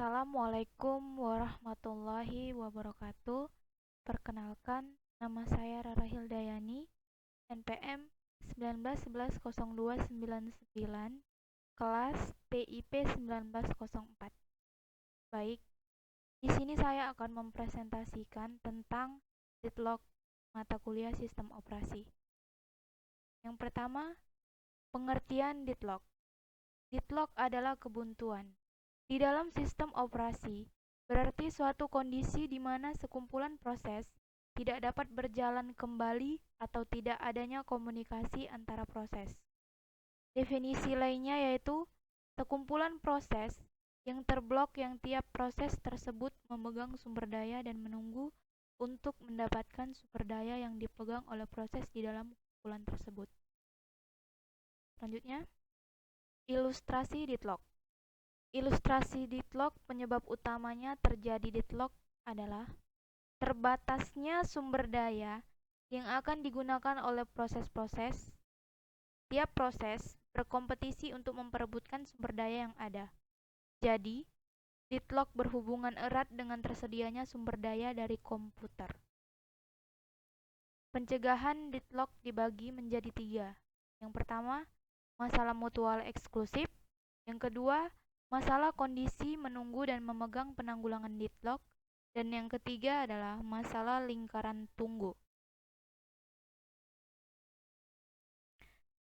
Assalamualaikum warahmatullahi wabarakatuh. Perkenalkan, nama saya Rara Hildayani, NPM 19110299, kelas TIP 1904. Baik, di sini saya akan mempresentasikan tentang deadlock mata kuliah sistem operasi. Yang pertama, pengertian deadlock. Deadlock adalah kebuntuan di dalam sistem operasi, berarti suatu kondisi di mana sekumpulan proses tidak dapat berjalan kembali atau tidak adanya komunikasi antara proses. Definisi lainnya yaitu sekumpulan proses yang terblok yang tiap proses tersebut memegang sumber daya dan menunggu untuk mendapatkan sumber daya yang dipegang oleh proses di dalam kumpulan tersebut. Selanjutnya, ilustrasi deadlock. Ilustrasi deadlock, penyebab utamanya terjadi deadlock adalah terbatasnya sumber daya yang akan digunakan oleh proses-proses. Tiap proses berkompetisi untuk memperebutkan sumber daya yang ada. Jadi, deadlock berhubungan erat dengan tersedianya sumber daya dari komputer. Pencegahan deadlock dibagi menjadi 3. Yang pertama, masalah mutual eksklusif. Yang kedua, masalah kondisi menunggu dan memegang penanggulangan deadlock. Dan yang ketiga adalah masalah lingkaran tunggu.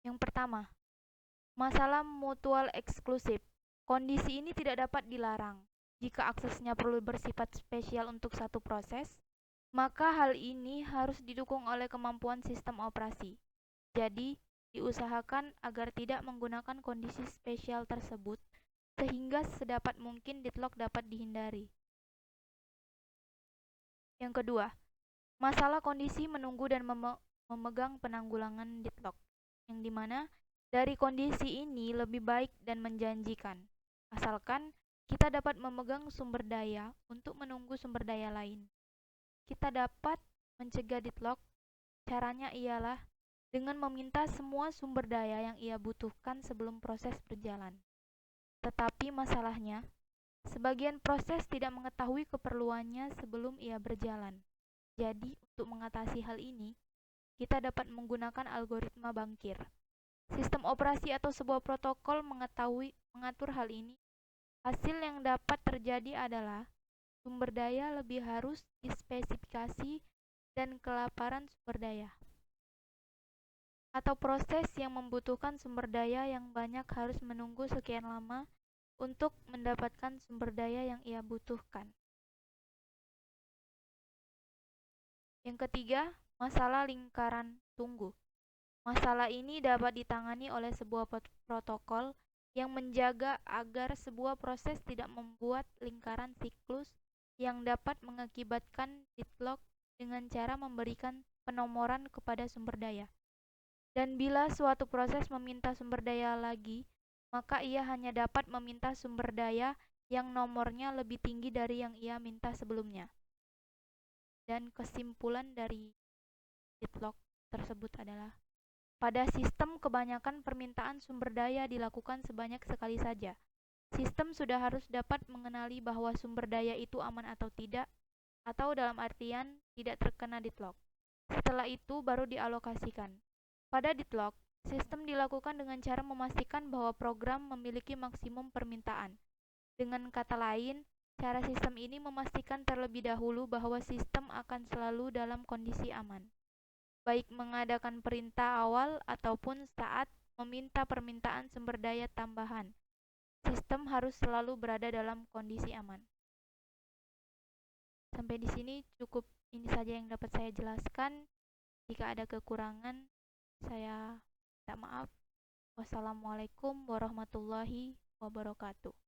Yang pertama, masalah mutual eksklusif. Kondisi ini tidak dapat dilarang. Jika aksesnya perlu bersifat spesial untuk satu proses, maka hal ini harus didukung oleh kemampuan sistem operasi. Jadi, diusahakan agar tidak menggunakan kondisi spesial tersebut sehingga sedapat mungkin deadlock dapat dihindari. Yang kedua, masalah kondisi menunggu dan memegang penanggulangan deadlock, yang dimana dari kondisi ini lebih baik dan menjanjikan, asalkan kita dapat memegang sumber daya untuk menunggu sumber daya lain. Kita dapat mencegah deadlock, caranya ialah dengan meminta semua sumber daya yang ia butuhkan sebelum proses berjalan. Tetapi masalahnya, sebagian proses tidak mengetahui keperluannya sebelum ia berjalan. Jadi, untuk mengatasi hal ini, kita dapat menggunakan algoritma bangkir. Sistem operasi atau sebuah protokol mengatur hal ini. Hasil yang dapat terjadi adalah sumber daya lebih harus dispesifikasi dan kelaparan sumber daya. Atau proses yang membutuhkan sumber daya yang banyak harus menunggu sekian lama untuk mendapatkan sumber daya yang ia butuhkan. Yang ketiga, masalah lingkaran tunggu. Masalah ini dapat ditangani oleh sebuah protokol yang menjaga agar sebuah proses tidak membuat lingkaran siklus yang dapat mengakibatkan deadlock dengan cara memberikan penomoran kepada sumber daya. Dan bila suatu proses meminta sumber daya lagi, maka ia hanya dapat meminta sumber daya yang nomornya lebih tinggi dari yang ia minta sebelumnya. Dan kesimpulan dari deadlock tersebut adalah, pada sistem kebanyakan permintaan sumber daya dilakukan sebanyak sekali saja. Sistem sudah harus dapat mengenali bahwa sumber daya itu aman atau tidak, atau dalam artian tidak terkena deadlock. Setelah itu baru dialokasikan. Pada deadlock, sistem dilakukan dengan cara memastikan bahwa program memiliki maksimum permintaan. Dengan kata lain, cara sistem ini memastikan terlebih dahulu bahwa sistem akan selalu dalam kondisi aman, baik mengadakan perintah awal ataupun saat meminta permintaan sumber daya tambahan. Sistem harus selalu berada dalam kondisi aman. Sampai di sini cukup ini saja yang dapat saya jelaskan. Jika ada kekurangan, saya minta maaf. Wassalamualaikum warahmatullahi wabarakatuh.